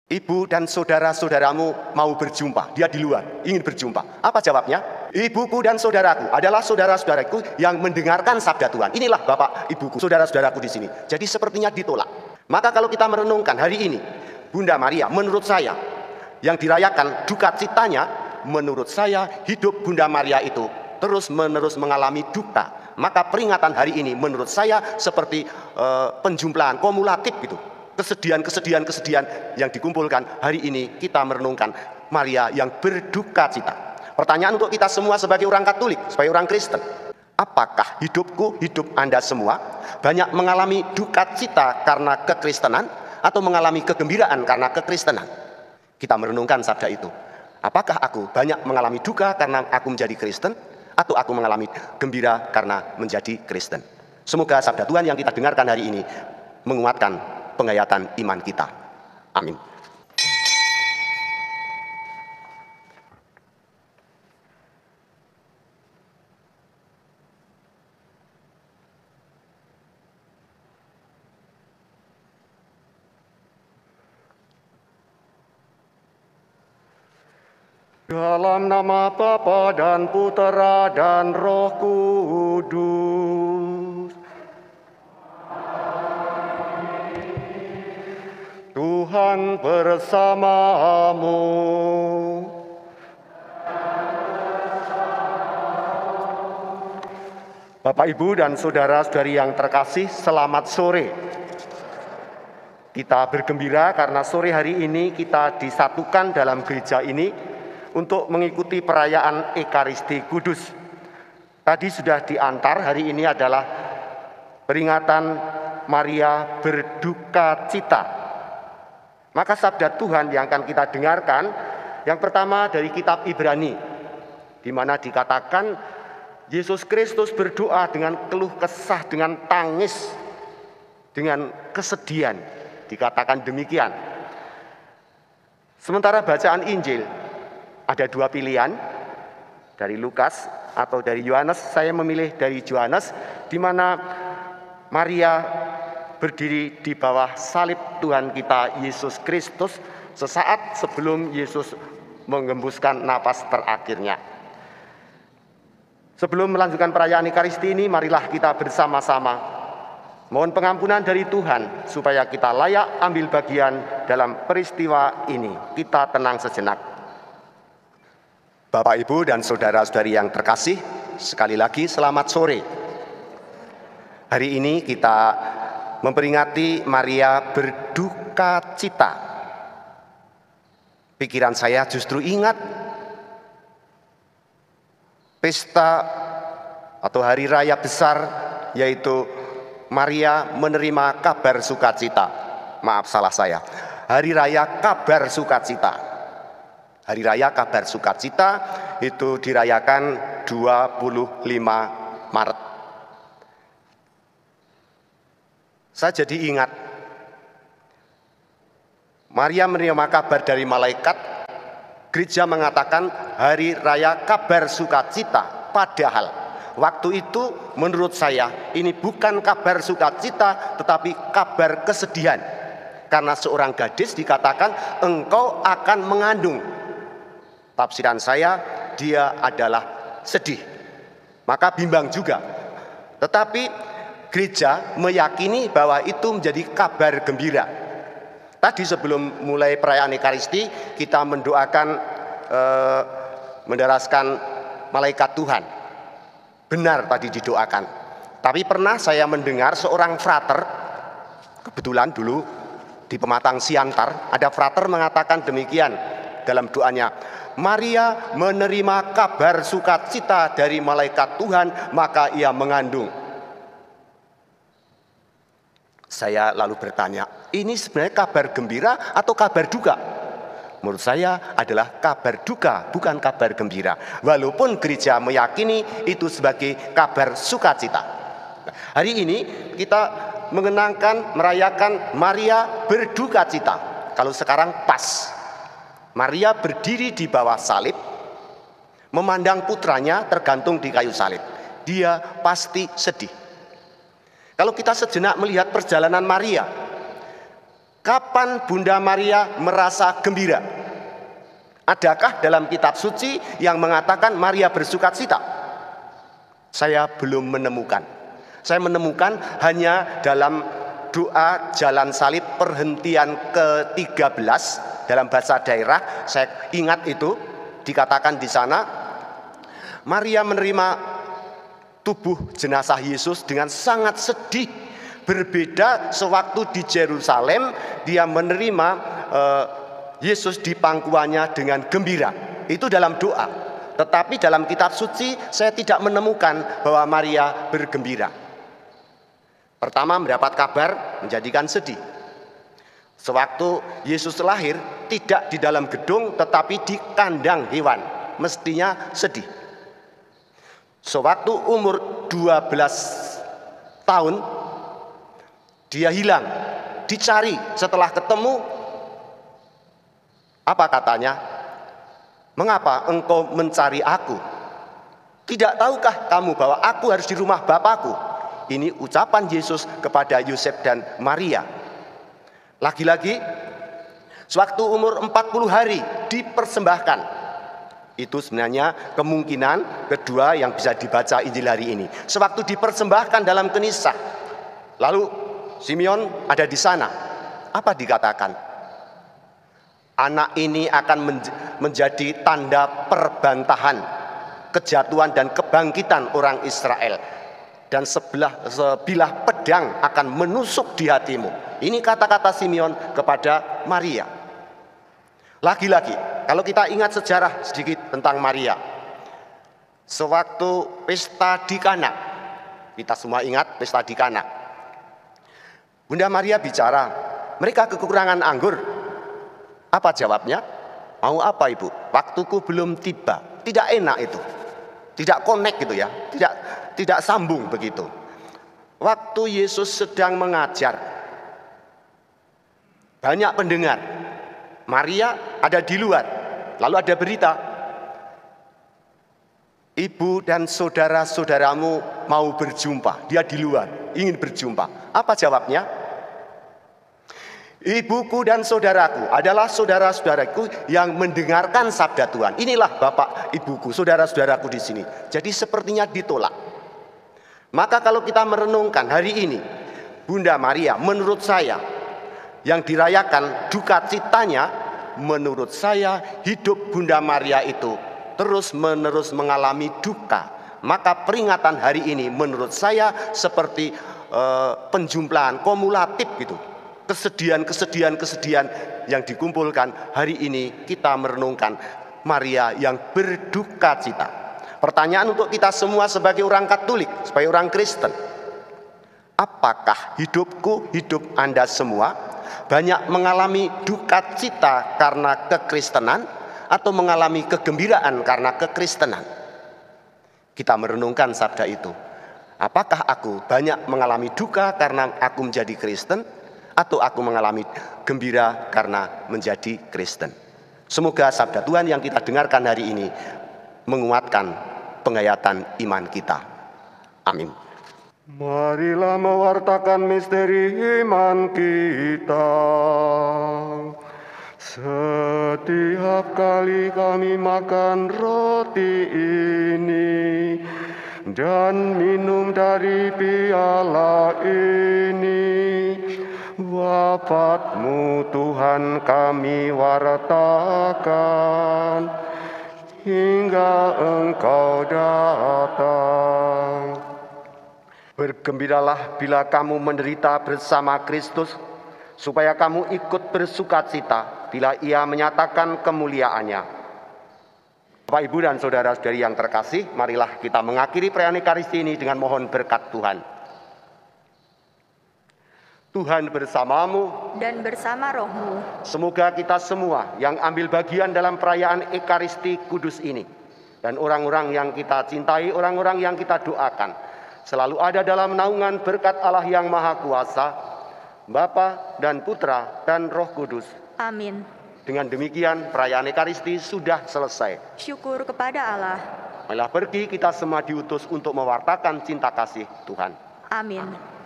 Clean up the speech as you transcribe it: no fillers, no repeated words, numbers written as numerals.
Ibu dan saudara-saudaramu mau berjumpa. Dia di luar, ingin berjumpa. Apa jawabnya? Ibuku dan saudaraku adalah saudara-saudaraku yang mendengarkan sabda Tuhan. Inilah bapak ibuku, saudara-saudaraku di sini. Jadi sepertinya ditolak. Maka kalau kita merenungkan hari ini, Bunda Maria, menurut saya, yang dirayakan duka citanya, menurut saya hidup Bunda Maria itu terus-menerus mengalami duka. Maka peringatan hari ini menurut saya seperti penjumlahan kumulatif gitu. Kesedihan yang dikumpulkan hari ini kita merenungkan Maria yang berduka cita. Pertanyaan untuk kita semua sebagai orang Katolik, sebagai orang Kristen, apakah hidupku, hidup Anda semua banyak mengalami duka cita karena kekristenan atau mengalami kegembiraan karena kekristenan? Kita merenungkan sabda itu. Apakah aku banyak mengalami duka karena aku menjadi Kristen atau aku mengalami gembira karena menjadi Kristen? Semoga sabda Tuhan yang kita dengarkan hari ini menguatkan penghayatan iman kita. Amin. Dalam nama Bapa dan Putera dan Roh Kudus. Tuhan bersamamu. Bapak, Ibu, dan saudara-saudari yang terkasih, selamat sore. Kita bergembira karena sore hari ini kita disatukan dalam gereja ini untuk mengikuti perayaan Ekaristi Kudus. Tadi sudah diantar, hari ini adalah peringatan Maria berduka cita. Maka sabda Tuhan yang akan kita dengarkan, yang pertama dari kitab Ibrani, di mana dikatakan Yesus Kristus berdoa dengan keluh kesah, dengan tangis, dengan kesedihan. Dikatakan demikian. Sementara bacaan Injil, ada dua pilihan, dari Lukas atau dari Yohanes. Saya memilih dari Yohanes, di mana Maria berdiri di bawah salib Tuhan kita Yesus Kristus sesaat sebelum Yesus menggembuskan napas terakhirnya. Sebelum melanjutkan perayaan Ekaristi ini, marilah kita bersama-sama mohon pengampunan dari Tuhan supaya kita layak ambil bagian dalam peristiwa ini. Kita tenang sejenak. Bapak, Ibu, dan saudara-saudari yang terkasih, sekali lagi selamat sore. Hari ini kita memperingati Maria berduka cita. Pikiran saya justru ingat pesta atau hari raya besar, yaitu Maria menerima kabar sukacita. Maaf, salah saya. Hari raya kabar sukacita. Hari raya kabar sukacita itu dirayakan 25 Maret. Saya jadi ingat, Maria menerima kabar dari malaikat, gereja mengatakan hari raya kabar sukacita. Padahal waktu itu menurut saya ini bukan kabar sukacita tetapi kabar kesedihan. Karena seorang gadis dikatakan engkau akan mengandung. Tafsiran saya, dia adalah sedih. Maka bimbang juga. Tetapi gereja meyakini bahwa itu menjadi kabar gembira. Tadi sebelum mulai perayaan Ekaristi, kita mendoakan, menderaskan malaikat Tuhan. Benar tadi didoakan. Tapi pernah saya mendengar seorang frater, kebetulan dulu di Pematang Siantar, ada frater mengatakan demikian dalam doanya. Maria menerima kabar sukacita dari malaikat Tuhan, maka ia mengandung. Saya lalu bertanya, ini sebenarnya kabar gembira atau kabar duka? Menurut saya adalah kabar duka, bukan kabar gembira. Walaupun gereja meyakini itu sebagai kabar sukacita. Hari ini kita mengenangkan, merayakan Maria berduka cita. Kalau sekarang pas, Maria berdiri di bawah salib, memandang putranya tergantung di kayu salib. Dia pasti sedih. Kalau kita sejenak melihat perjalanan Maria, Kapan Bunda Maria merasa gembira? Adakah dalam kitab suci yang mengatakan Maria bersukacita? Saya belum menemukan. Saya menemukan hanya dalam doa jalan salib perhentian ke-13 dalam bahasa daerah. Saya ingat itu dikatakan di sana, Maria menerima tubuh jenazah Yesus dengan sangat sedih. Berbeda sewaktu di Yerusalem dia menerima Yesus di pangkuannya dengan gembira. Itu dalam doa. Tetapi dalam kitab suci saya tidak menemukan bahwa Maria bergembira. Pertama, mendapat kabar menjadikan sedih. Sewaktu Yesus lahir tidak di dalam gedung tetapi di kandang hewan. Mestinya sedih. Sewaktu umur 12 tahun dia hilang, dicari, setelah ketemu, apa katanya? Mengapa engkau mencari aku? Tidak tahukah kamu bahwa aku harus di rumah Bapakku? Ini ucapan Yesus kepada Yosef dan Maria. Lagi-lagi, sewaktu umur 40 hari dipersembahkan. Itu sebenarnya kemungkinan kedua yang bisa dibaca Injil hari ini. Sewaktu dipersembahkan dalam kenisah, lalu Simeon ada di sana. Apa dikatakan? Anak ini akan menjadi tanda perbantahan, kejatuhan dan kebangkitan orang Israel. Dan sebilah pedang akan menusuk di hatimu. Ini kata-kata Simeon kepada Maria. Lagi-lagi, kalau kita ingat sejarah sedikit tentang Maria. Sewaktu pesta di Kana, kita semua ingat pesta di Kana. Bunda Maria bicara, mereka kekurangan anggur. Apa jawabnya? Mau apa ibu? Waktuku belum tiba. Tidak enak itu. Tidak connect gitu ya. Tidak sambung begitu. Waktu Yesus sedang mengajar, banyak pendengar. Maria ada di luar. Lalu ada berita, ibu dan saudara-saudaramu mau berjumpa. Dia di luar, ingin berjumpa. Apa jawabnya? Ibuku dan saudaraku adalah saudara-saudaraku yang mendengarkan sabda Tuhan. Inilah bapak ibuku, saudara-saudaraku di sini. Jadi sepertinya ditolak. Maka kalau kita merenungkan hari ini, Bunda Maria menurut saya yang dirayakan duka citanya, menurut saya hidup Bunda Maria itu terus-menerus mengalami duka. Maka peringatan hari ini menurut saya seperti penjumlahan kumulatif gitu. Kesedihan yang dikumpulkan hari ini kita merenungkan Maria yang berduka cita. Pertanyaan untuk kita semua sebagai orang Katolik, sebagai orang Kristen. Apakah hidup Anda semua banyak mengalami duka cita karena kekristenan atau mengalami kegembiraan karena kekristenan? Kita merenungkan sabda itu. Apakah aku banyak mengalami duka karena aku menjadi Kristen? Atau aku mengalami gembira karena menjadi Kristen. Semoga sabda Tuhan yang kita dengarkan hari ini menguatkan penghayatan iman kita. Amin. Marilah mewartakan misteri iman kita. Setiap kali kami makan roti ini dan minum dari piala ini, wafat-Mu Tuhan kami wartakan hingga Engkau datang. Bergembiralah bila kamu menderita bersama Kristus, supaya kamu ikut bersukacita bila Ia menyatakan kemuliaannya. Bapak, Ibu, dan saudara-saudari yang terkasih, marilah kita mengakhiri perayaan Ekaristi ini dengan mohon berkat Tuhan. Tuhan bersamamu dan bersama rohmu. Semoga kita semua yang ambil bagian dalam perayaan Ekaristi Kudus ini dan orang-orang yang kita cintai, orang-orang yang kita doakan, selalu ada dalam naungan berkat Allah yang Maha Kuasa, Bapa dan Putra dan Roh Kudus. Amin. Dengan demikian perayaan Ekaristi sudah selesai. Syukur kepada Allah. Marilah pergi, kita semua diutus untuk mewartakan cinta kasih Tuhan. Amin.